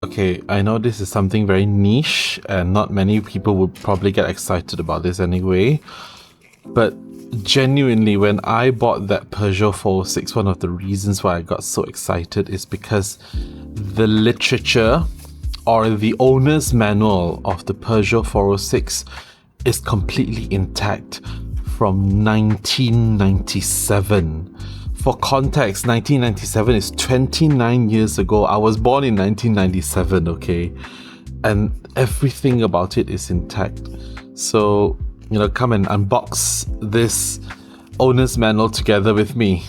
Okay, I know this is something very niche and not many people would probably get excited about this anyway, but genuinely, when I bought that Peugeot 406, one of the reasons why I got so excited is because the literature or the owner's manual of the Peugeot 406 is completely intact from 1997. For context, 1997 is 29 years ago. I was born in 1997, okay? And everything about it is intact. So, come and unbox this owner's manual together with me.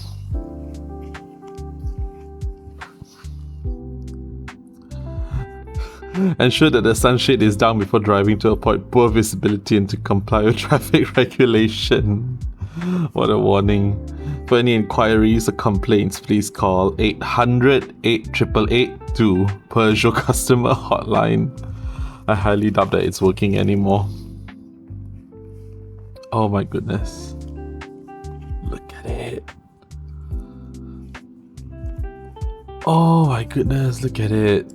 Ensure that the sunshade is down before driving to avoid poor visibility and to comply with traffic regulation. What a warning. For any inquiries or complaints, please call 800-8888-2 Peugeot customer hotline. I highly doubt that it's working anymore. Oh my goodness. Look at it. Oh my goodness, look at it.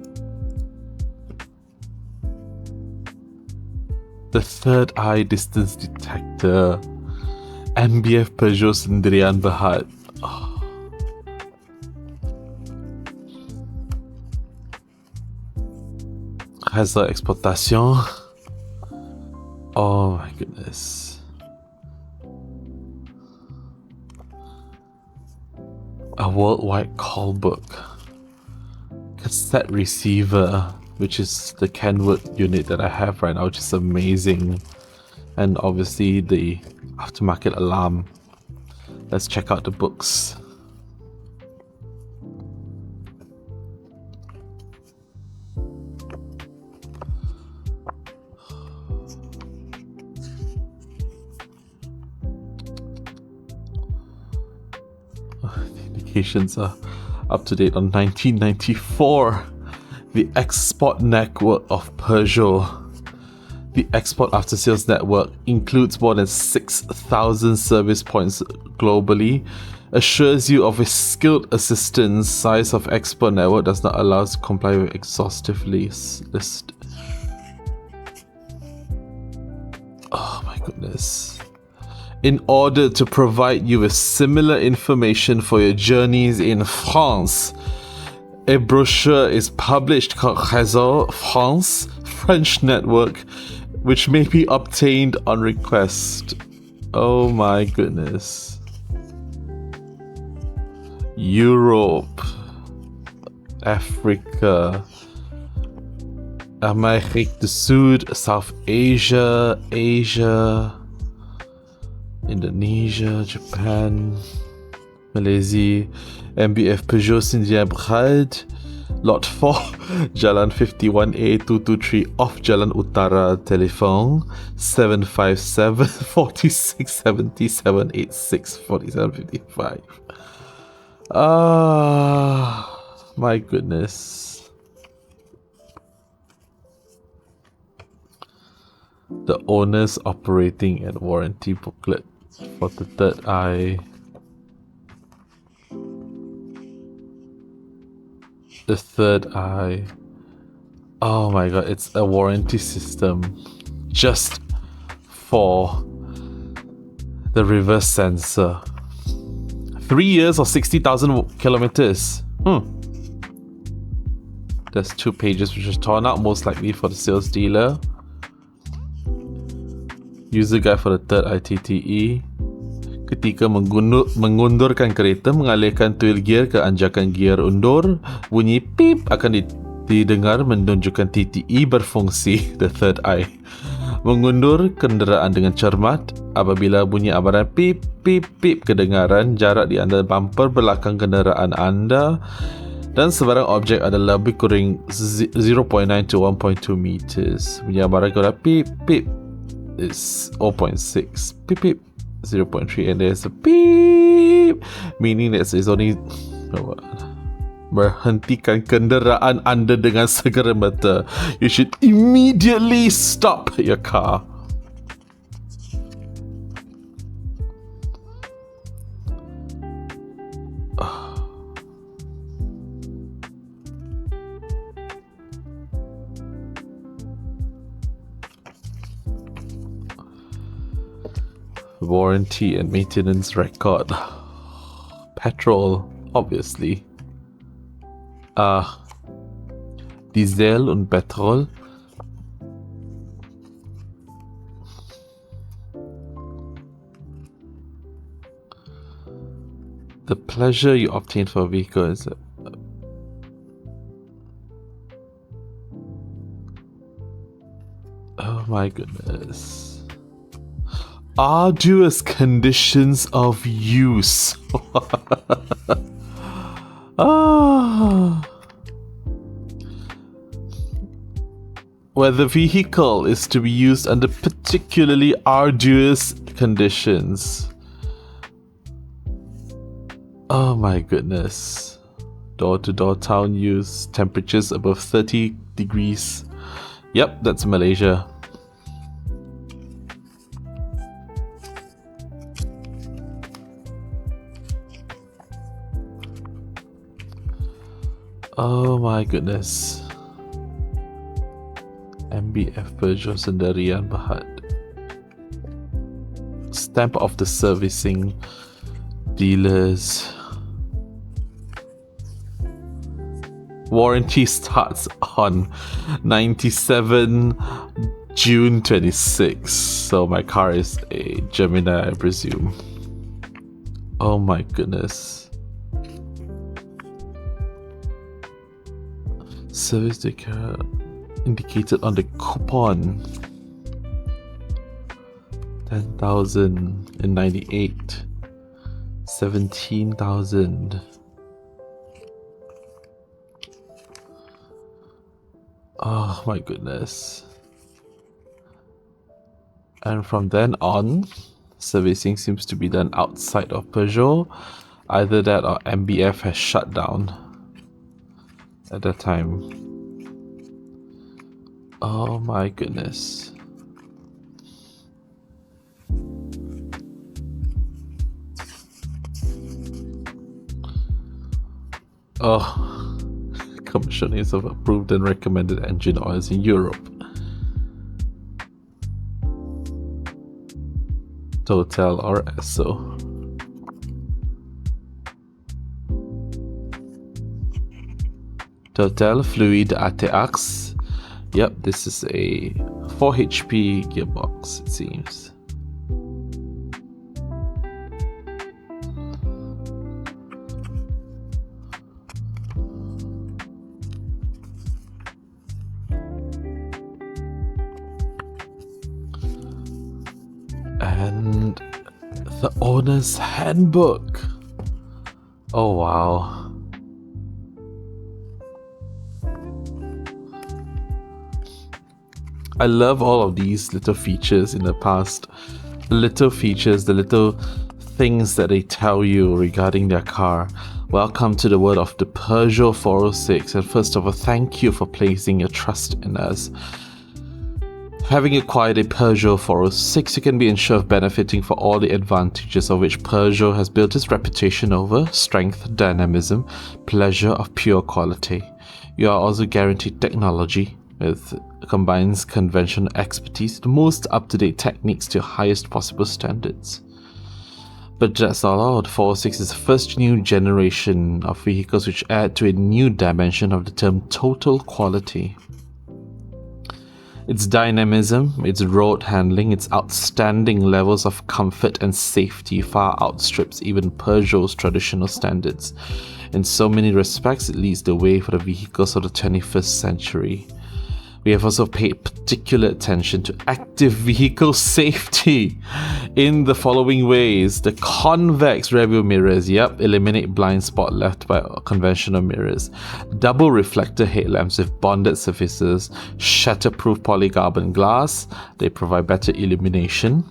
The third eye distance detector. MBF Peugeot Sendirian Berhad. Oh. Réseau Exportation. Oh my goodness. A worldwide call book. Cassette receiver, which is the Kenwood unit that I have right now, which is amazing. And obviously the aftermarket alarm. Let's check out the books. The indications are up to date on 1994. The export network of Peugeot. The export after sales network includes more than 6,000 service points globally, assures you of a skilled assistance. Size of export network does not allow us to comply with exhaustive list. Oh my goodness. In order to provide you with similar information for your journeys in France, a brochure is published called Réseau France French Network, which may be obtained on request. Oh my goodness. Europe, Africa, Amérique du Sud, South Asia, Asia, Indonesia, Japan, Malaysia, MBF Peugeot Sindian Lot 4, Jalan 51A 223 off Jalan Utara, telephone 757 46 77 86 47 55. My goodness. The owner's operating and warranty booklet for the third eye. The third eye. Oh my god, it's a warranty system just for the reverse sensor. 3 years or 60,000 kilometers. There's 2 pages which is torn out, most likely for the sales dealer. User guide for the third ITTE. Ketika mengundurkan kereta, mengalihkan tuil gear ke anjakan gear undur, bunyi pip akan didengar menunjukkan TTE berfungsi, the third eye. Mengundur kenderaan dengan cermat, apabila bunyi amaran pip pip pip kedengaran, jarak di antara bumper belakang kenderaan anda dan sebarang objek adalah lebih kurang 0.9 to 1.2 meters. Bunyi amaran kepada pip pip is 0.6, pip pip 0.3, and there's a beep, meaning that it's only berhentikan kenderaan anda dengan segera merta. You should immediately stop your car. Warranty and maintenance record. Petrol, obviously. Diesel und Petrol. The pleasure you obtain for a vehicle is oh my goodness. Arduous conditions of use. Where the vehicle is to be used under particularly arduous conditions. Oh my goodness. Door-to-door town use, temperatures above 30 degrees. Yep, that's Malaysia. Oh my goodness. MBF Peugeot Sendirian Berhad. Stamp of the servicing dealers. Warranty starts on 97 June 26. So my car is a Gemini, I presume. Oh my goodness. Service declare indicated on the coupon. 10,000 in 98. 17,000. Oh my goodness. And from then on, servicing seems to be done outside of Peugeot. Either that or MBF has shut down at that time. Oh my goodness. Oh, commercial use of approved and recommended engine oils in Europe. Total or Esso. Total Fluid ATX. Yep, this is a 4 HP gearbox, it seems. And the owner's handbook. Oh wow. I love all of these little features in the past. The little features, the little things that they tell you regarding their car. Welcome to the world of the Peugeot 406. And first of all, thank you for placing your trust in us. Having acquired a Peugeot 406, you can be ensured of benefiting for all the advantages of which Peugeot has built its reputation over: strength, dynamism, pleasure of pure quality. You are also guaranteed technology, with combines conventional expertise, the most up-to-date techniques to highest possible standards. But that's not all. The 406 is the first new generation of vehicles which add to a new dimension of the term total quality. Its dynamism, its road handling, its outstanding levels of comfort and safety far outstrips even Peugeot's traditional standards. In so many respects, it leads the way for the vehicles of the 21st century. We have also paid particular attention to active vehicle safety in the following ways. The convex rearview mirrors, eliminate blind spot left by conventional mirrors. Double reflector headlamps with bonded surfaces, shatterproof polycarbon glass. They provide better illumination.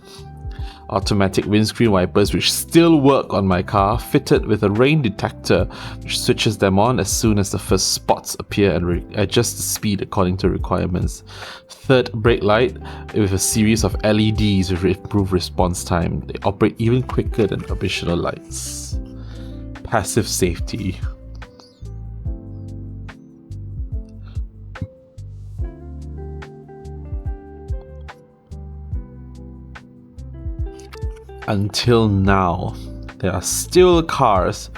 Automatic windscreen wipers which still work on my car, fitted with a rain detector which switches them on as soon as the first spots appear and adjusts the speed according to requirements. Third, brake light with a series of LEDs with improved response time. They operate even quicker than traditional lights. Passive safety. until now, there are still cars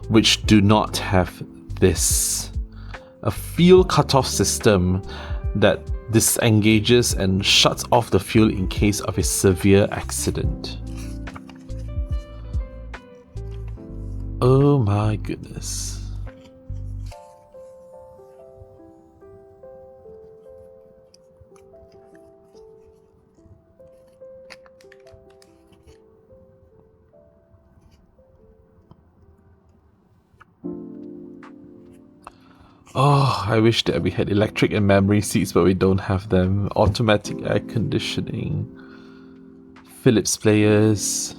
which do not have this. A fuel cutoff system that disengages and shuts off the fuel in case of a severe accident. Oh my goodness. Oh, I wish that we had electric and memory seats, but we don't have them. Automatic air conditioning. Philips players.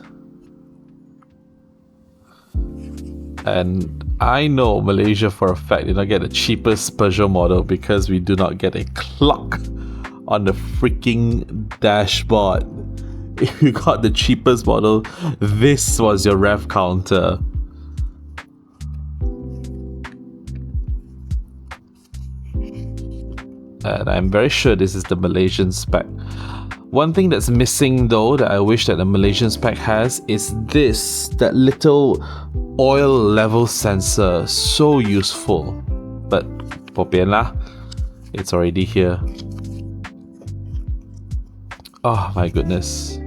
And I know Malaysia for a fact did not get the cheapest Peugeot model because we do not get a clock on the freaking dashboard. If you got the cheapest model, this was your rev counter. And I'm very sure this is the Malaysian spec. One thing that's missing though that I wish that the Malaysian spec has is this, that little oil level sensor. So useful. But bo pian lah, it's already here. Oh my goodness.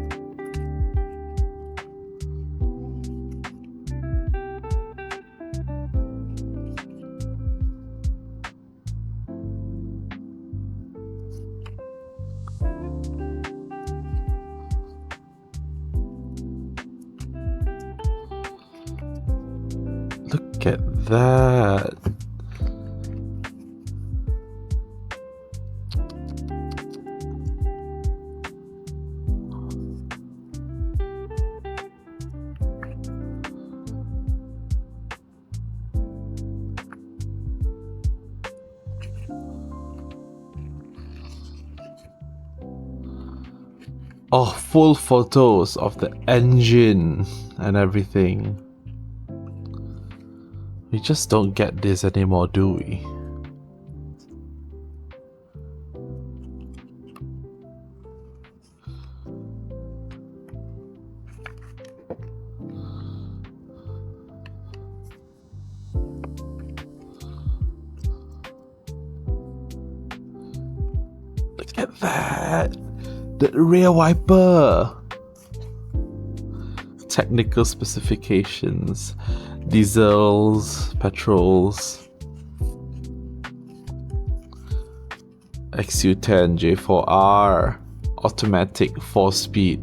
Look at that. Oh, full photos of the engine and everything. We just don't get this anymore, do we? Look at that! The rear wiper! Technical specifications. Diesels, petrols, XU10 J4R, automatic 4-speed.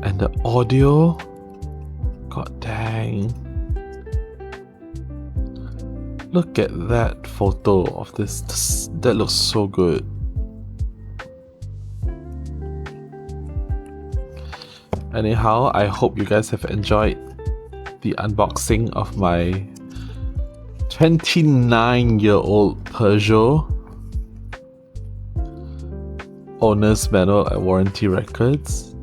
And the audio. God dang. Look at that photo of this. That looks so good. Anyhow, I hope you guys have enjoyed the unboxing of my 29-year-old Peugeot. Owner's manual and warranty records.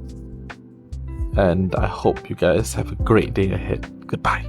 And I hope you guys have a great day ahead. Goodbye.